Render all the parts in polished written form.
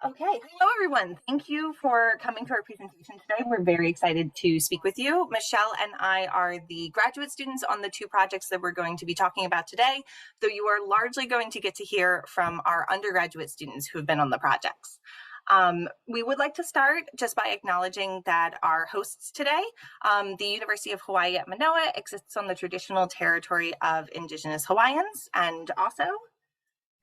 Okay, hello everyone. Thank you for coming to our presentation today. We're very excited to speak with you. Michelle and I are the graduate students on the two projects that we're going to be talking about today, though you are largely going to get to hear from our undergraduate students who have been on the projects. We would like to start just by acknowledging that our hosts today, the University of Hawaii at Manoa, exists on the traditional territory of indigenous Hawaiians, and also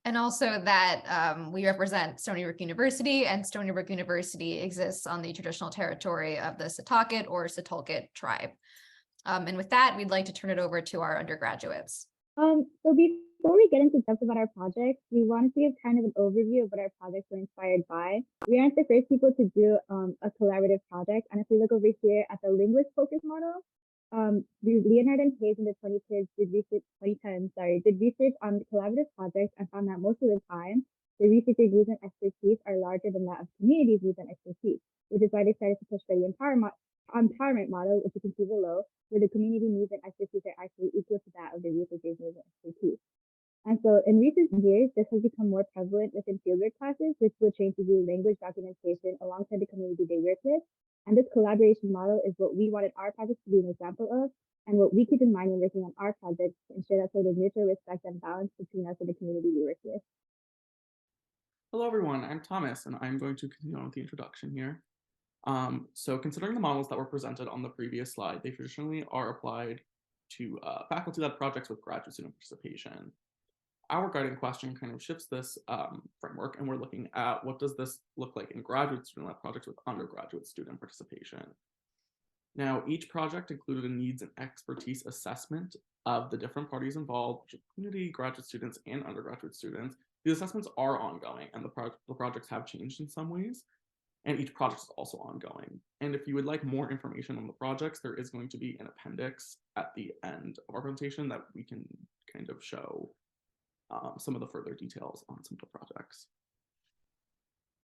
that we represent Stony Brook University, and Stony Brook University exists on the traditional territory of the Setauket or Setulket tribe. And with that, we'd like to turn it over to our undergraduates. So before we get into depth about our projects, we wanted to give kind of an overview of what our projects were inspired by. We aren't the first people to do a collaborative project, and if we look over here at the linguist focus model, Leonard and Hayes in the 2010s did research on collaborative projects and found that most of the time, the researchers' views and expertise are larger than that of communities' views and expertise, which is why they started to push for the empowerment model, which you can see below, where the community needs and expertise are actually equal to that of the researchers' needs and expertise. And so in recent years, this has become more prevalent within fieldwork classes, which will train to do language documentation alongside the community they work with. And this collaboration model is what we wanted our projects to be an example of, and what we keep in mind when working on our projects to ensure that sort of mutual respect and balance between us and the community we work with. Hello, everyone. I'm Thomas, and I'm going to continue on with the introduction here. So considering the models that were presented on the previous slide, they traditionally are applied to faculty-led projects with graduate student participation. Our guiding question kind of shifts this framework, and we're looking at what does this look like in graduate student-led projects with undergraduate student participation. Now, each project included a needs and expertise assessment of the different parties involved, which are community, graduate students, and undergraduate students. These assessments are ongoing, and the projects have changed in some ways, and each project is also ongoing. And if you would like more information on the projects, there is going to be an appendix at the end of our presentation that we can kind of show some of the further details on some of the projects.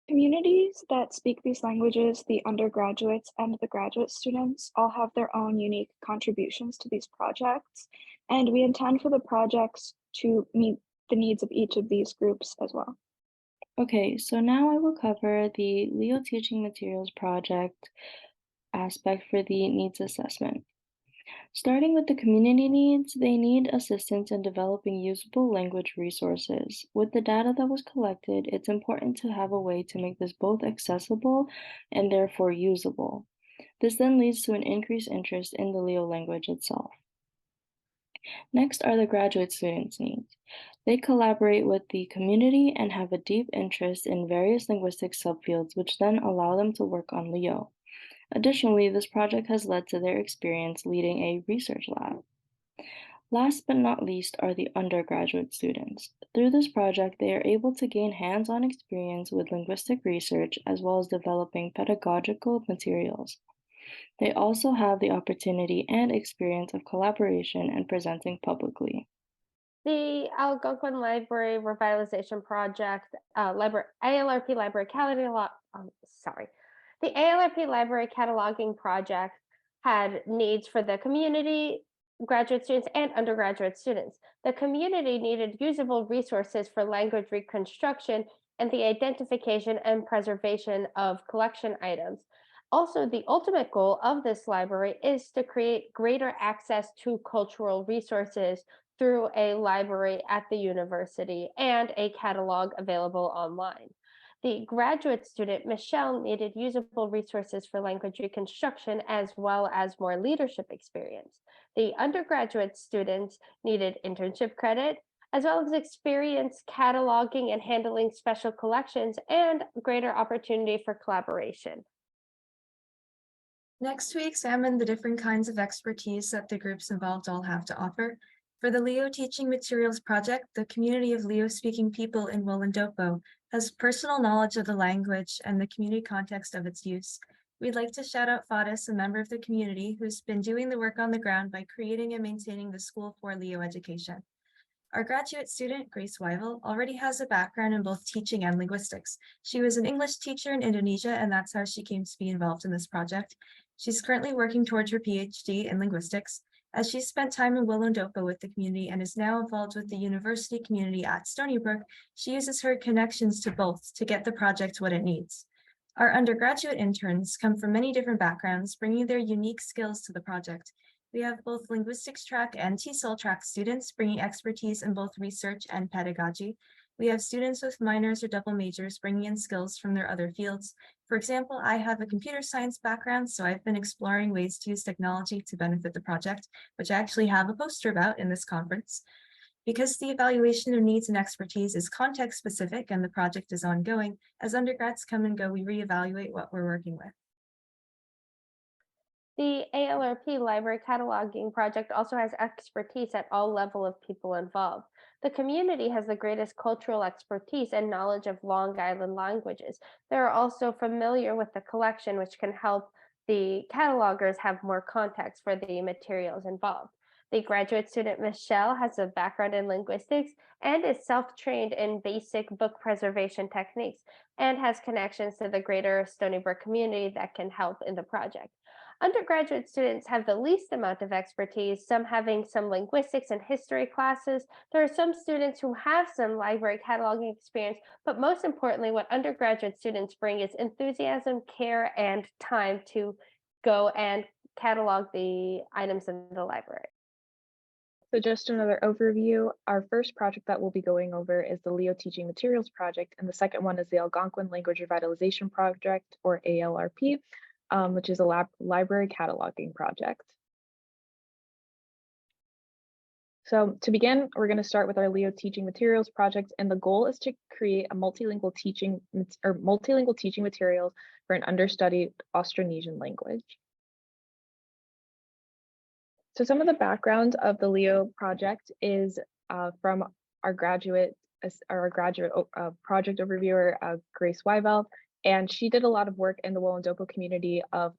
Communities that speak these languages, the undergraduates and the graduate students, all have their own unique contributions to these projects, and we intend for the projects to meet the needs of each of these groups as well. Okay, so now I will cover the Lio Teaching Materials Project aspect for the needs assessment. Starting with the community needs, they need assistance in developing usable language resources. With the data that was collected, it's important to have a way to make this both accessible and therefore usable. This then leads to an increased interest in the Lio language itself. Next are the graduate students' needs. They collaborate with the community and have a deep interest in various linguistic subfields, which then allow them to work on Lio. Additionally, this project has led to their experience leading a research lab. Last but not least are the undergraduate students. Through this project, they are able to gain hands-on experience with linguistic research as well as developing pedagogical materials. They also have the opportunity and experience of collaboration and presenting publicly. The Algonquin Library Revitalization Project, ALRP Library Catalog, the ALRP Library Cataloging Project had needs for the community, graduate students, and undergraduate students. The community needed usable resources for language reconstruction and the identification and preservation of collection items. Also, the ultimate goal of this library is to create greater access to cultural resources through a library at the university and a catalog available online. The graduate student, Michelle, needed usable resources for language reconstruction as well as more leadership experience. The undergraduate students needed internship credit, as well as experience cataloging and handling special collections and greater opportunity for collaboration. Next, we examine the different kinds of expertise that the groups involved all have to offer. For the Lio Teaching Materials Project, the community of Lio-speaking people in Wolendopo has personal knowledge of the language and the community context of its use. We'd like to shout out Fatis, a member of the community who's been doing the work on the ground by creating and maintaining the School for Lio Education. Our graduate student, Grace Wivell, already has a background in both teaching and linguistics. She was an English teacher in Indonesia, and that's how she came to be involved in this project. She's currently working towards her PhD in linguistics, As she spent time in Willowdopa with the community and is now involved with the university community at Stony Brook, she uses her connections to both to get the project what it needs. Our undergraduate interns come from many different backgrounds, bringing their unique skills to the project. We have both linguistics track and TESOL track students bringing expertise in both research and pedagogy. We have students with minors or double majors bringing in skills from their other fields. For example, I have a computer science background, so I've been exploring ways to use technology to benefit the project, which I actually have a poster about in this conference. Because the evaluation of needs and expertise is context specific and the project is ongoing, as undergrads come and go, we reevaluate what we're working with. The ALRP Library Cataloging Project also has expertise at all levels of people involved. The community has the greatest cultural expertise and knowledge of Long Island languages. They're also familiar with the collection, which can help the catalogers have more context for the materials involved. The graduate student, Michelle, has a background in linguistics and is self-trained in basic book preservation techniques and has connections to the greater Stony Brook community that can help in the project. Undergraduate students have the least amount of expertise, some having some linguistics and history classes. There are some students who have some library cataloging experience, but most importantly, what undergraduate students bring is enthusiasm, care, and time to go and catalog the items in the library. So just another overview, our first project that we'll be going over is the Lio Teaching Materials Project, and the second one is the Algonquin Language Revitalization Project, or ALRP, which is a library cataloging project. So to begin, we're going to start with our Lio Teaching Materials Project, and the goal is to create a multilingual teaching materials for an understudied Austronesian language. So some of the background of the Lio project is from our graduate project overviewer, Grace Wivell, and she did a lot of work in the Willowdopa community of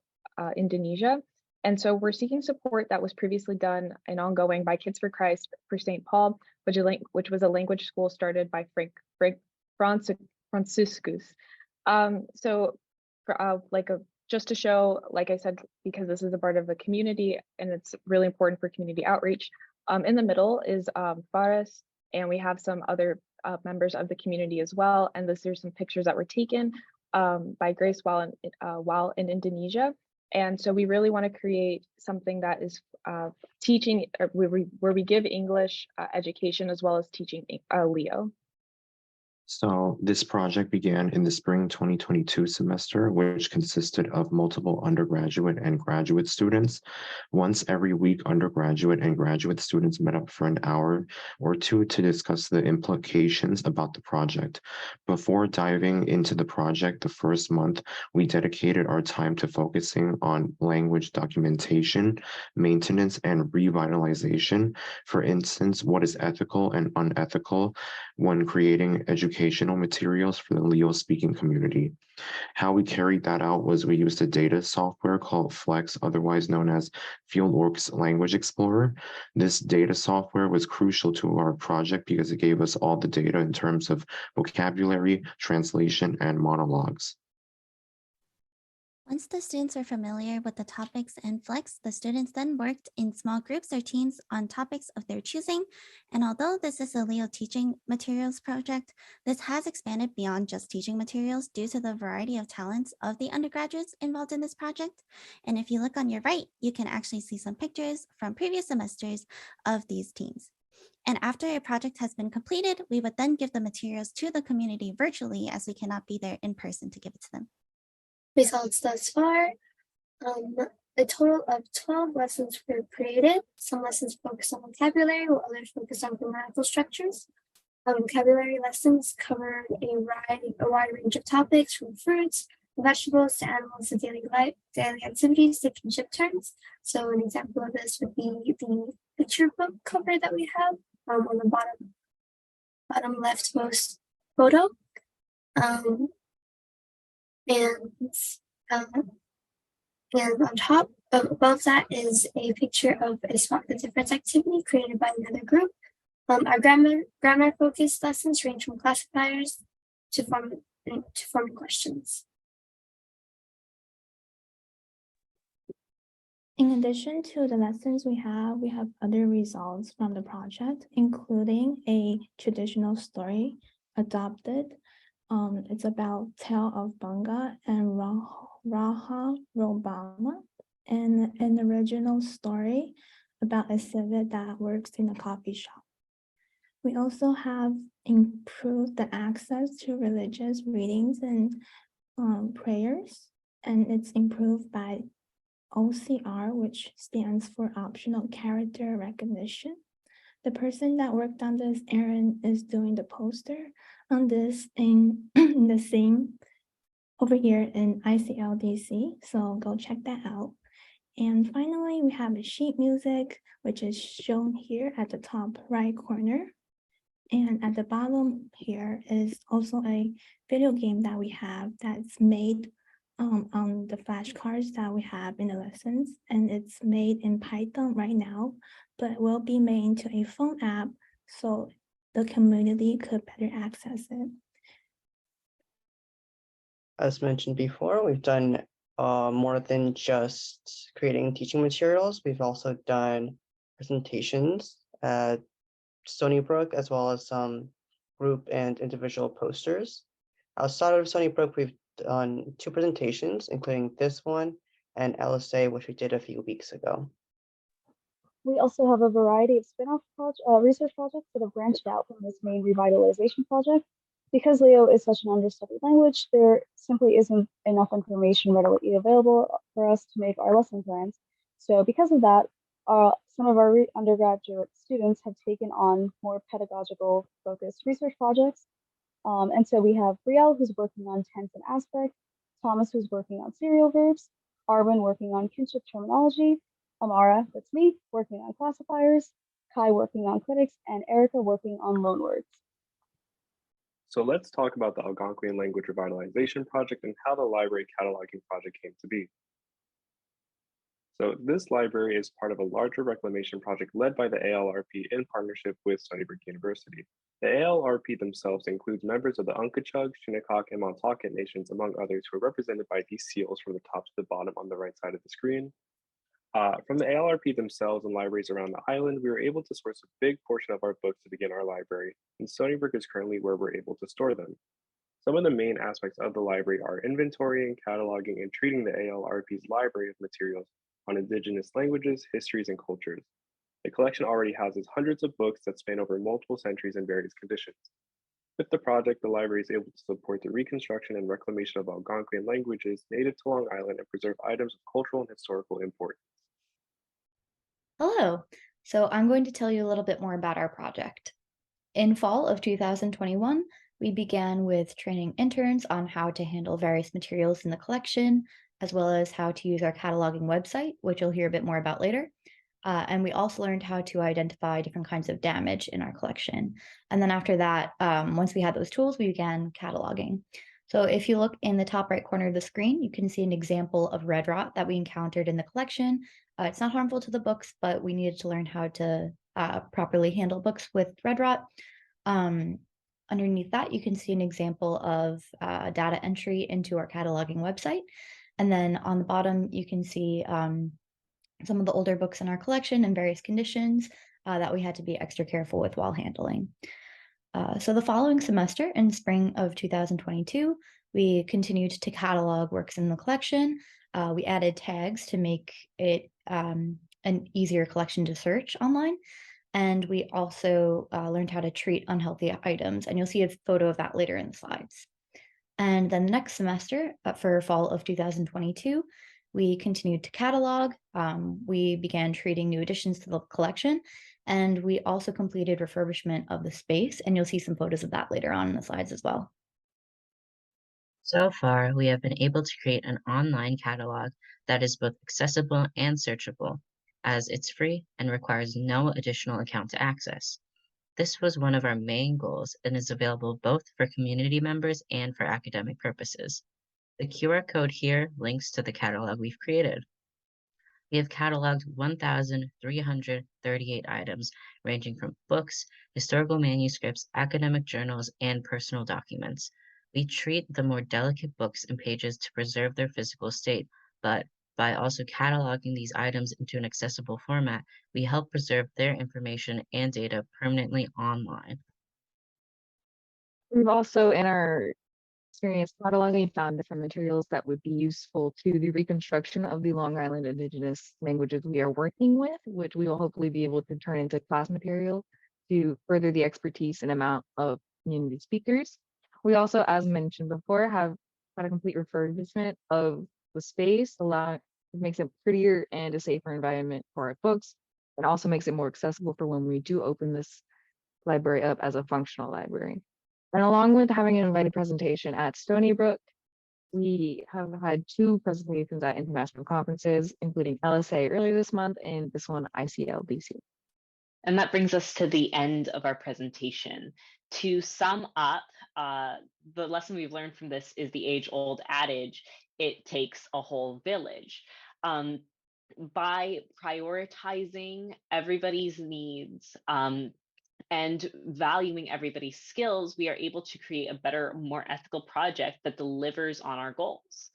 Indonesia. And so we're seeking support that was previously done and ongoing by Kids for Christ for St. Paul, which was a language school started by Fransiskus. Just to show, like I said, because this is a part of the community and it's really important for community outreach, in the middle is Flores, and we have some other members of the community as well. And there's some pictures that were taken by Grace while in Indonesia. And so we really want to create something that is teaching, where we give English education as well as teaching Lio. So this project began in the spring 2022 semester, which consisted of multiple undergraduate and graduate students. Once every week, undergraduate and graduate students met up for an hour or two to discuss the implications about the project. Before diving into the project the first month, we dedicated our time to focusing on language documentation, maintenance, and revitalization. For instance, what is ethical and unethical when creating educational materials for the Lio speaking community. How we carried that out was we used a data software called Flex, otherwise known as Fieldworks Language Explorer. This data software was crucial to our project because it gave us all the data in terms of vocabulary, translation, and monologues. Once the students were familiar with the topics in Flex, the students then worked in small groups or teams on topics of their choosing. And although this is a Lio Teaching Materials project, this has expanded beyond just teaching materials due to the variety of talents of the undergraduates involved in this project. And if you look on your right, you can actually see some pictures from previous semesters of these teams. And after a project has been completed, we would then give the materials to the community virtually, as we cannot be there in person to give it to them. Results thus far, a total of 12 lessons were created. Some lessons focus on vocabulary, while others focus on grammatical structures. Vocabulary lessons cover a wide range of topics, from fruits, vegetables, to animals, to daily activities, to kinship terms. So an example of this would be the picture book cover that we have on the bottom leftmost photo. And on top, above that is a picture of a spot the difference activity created by another group. Our grammar focused lessons range from classifiers to forming questions. In addition to the lessons we have other results from the project, including a traditional story adopted. It's about Tale of Bunga and Raha Robama, and an original story about a civet that works in a coffee shop. We also have improved the access to religious readings and prayers, and it's improved by OCR, which stands for Optional Character Recognition. The person that worked on this, Erin, is doing the poster on this in the same over here in ICLDC, so go check that out. And finally, we have the sheet music, which is shown here at the top right corner. And at the bottom here is also a video game that we have that's made on the flashcards that we have in the lessons, and it's made in Python right now, but will be made into a phone app so the community could better access it. As mentioned before, we've done more than just creating teaching materials. We've also done presentations at Stony Brook, as well as some group and individual posters. Outside of Stony Brook, we've done 2 presentations, including this one and LSA, which we did a few weeks ago. We also have a variety of spin-off research projects that have branched out from this main revitalization project. Because Lio is such an understudied language, there simply isn't enough information readily available for us to make our lesson plans. So because of that, some of our undergraduate students have taken on more pedagogical focused research projects. And so we have Brielle, who's working on tense and aspect, Thomas, who's working on serial verbs, Arwen working on kinship terminology, Ammara, that's me, working on classifiers, Kai working on critics, and Erica working on loanwords. So let's talk about the Algonquian Language Revitalization Project and how the library cataloging project came to be. So this library is part of a larger reclamation project led by the ALRP in partnership with Stony Brook University. The ALRP themselves includes members of the Unkachug, Shinnecock, and Montaukett nations, among others, who are represented by these seals from the top to the bottom on the right side of the screen. From the ALRP themselves and libraries around the island, we were able to source a big portion of our books to begin our library, and Stony Brook is currently where we're able to store them. Some of the main aspects of the library are inventorying, cataloging, and treating the ALRP's library of materials on indigenous languages, histories, and cultures. The collection already houses hundreds of books that span over multiple centuries in various conditions. With the project, the library is able to support the reconstruction and reclamation of Algonquian languages native to Long Island and preserve items of cultural and historical importance. Hello, so I'm going to tell you a little bit more about our project. In fall of 2021, we began with training interns on how to handle various materials in the collection, as well as how to use our cataloging website, which you'll hear a bit more about later. And we also learned how to identify different kinds of damage in our collection. And then after that, once we had those tools, we began cataloging. So if you look in the top right corner of the screen, you can see an example of red rot that we encountered in the collection. It's not harmful to the books, but we needed to learn how to properly handle books with red rot. Underneath that, you can see an example of data entry into our cataloging website. And then on the bottom, you can see some of the older books in our collection in various conditions that we had to be extra careful with while handling. So the following semester, in spring of 2022, we continued to catalog works in the collection. We added tags to make it an easier collection to search online. And we also learned how to treat unhealthy items. And you'll see a photo of that later in the slides. And then next semester, for fall of 2022, we continued to catalog. We began treating new additions to the collection, and we also completed refurbishment of the space, and you'll see some photos of that later on in the slides as well. So far, we have been able to create an online catalog that is both accessible and searchable, as it's free and requires no additional account to access. This was one of our main goals and is available both for community members and for academic purposes. The QR code here links to the catalog we've created. We have cataloged 1,338 items ranging from books, historical manuscripts, academic journals, and personal documents. We treat the more delicate books and pages to preserve their physical state, but By also cataloging these items into an accessible format, we help preserve their information and data permanently online. We've also, in our experience cataloging, found different materials that would be useful to the reconstruction of the Long Island indigenous languages we are working with, which we will hopefully be able to turn into class material to further the expertise and amount of community speakers. We also, as mentioned before, have had a complete refurbishment of the space, it makes it prettier and a safer environment for our books, and also makes it more accessible for when we do open this library up as a functional library. And along with having an invited presentation at Stony Brook, we have had 2 presentations at international conferences, including LSA earlier this month and this one ICLDC. And that brings us to the end of our presentation. To sum up, the lesson we've learned from this is the age-old adage, it takes a whole village. By prioritizing everybody's needs and valuing everybody's skills, we are able to create a better, more ethical project that delivers on our goals.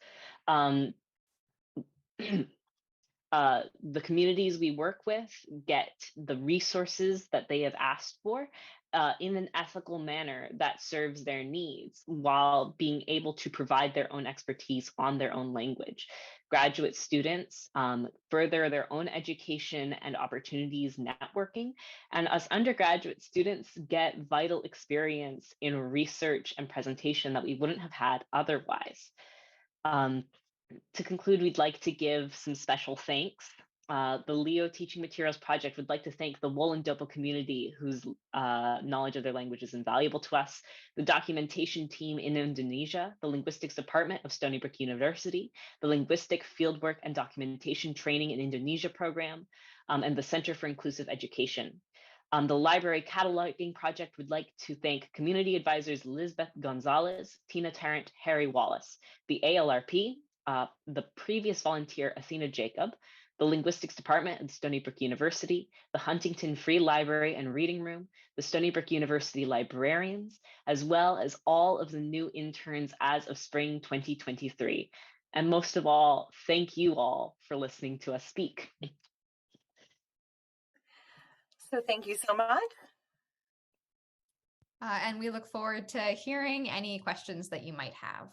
The communities we work with get the resources that they have asked for in an ethical manner that serves their needs while being able to provide their own expertise on their own language. Graduate students further their own education and opportunities networking, and us undergraduate students get vital experience in research and presentation that we wouldn't have had otherwise. To conclude, we'd like to give some special thanks. The Lio Teaching Materials Project would like to thank the Wollondopo community whose knowledge of their language is invaluable to us, the documentation team in Indonesia, the linguistics department of Stony Brook University, the linguistic fieldwork and documentation training in Indonesia program, and the Center for Inclusive Education. The Library Cataloging Project would like to thank community advisors Lisbeth Gonzalez, Tina Tarrant, Harry Wallace, the ALRP, the previous volunteer Athena Jacob, the Linguistics Department at Stony Brook University, the Huntington Free Library and Reading Room, the Stony Brook University librarians, as well as all of the new interns as of spring 2023. And most of all, thank you all for listening to us speak. So thank you so much. And we look forward to hearing any questions that you might have.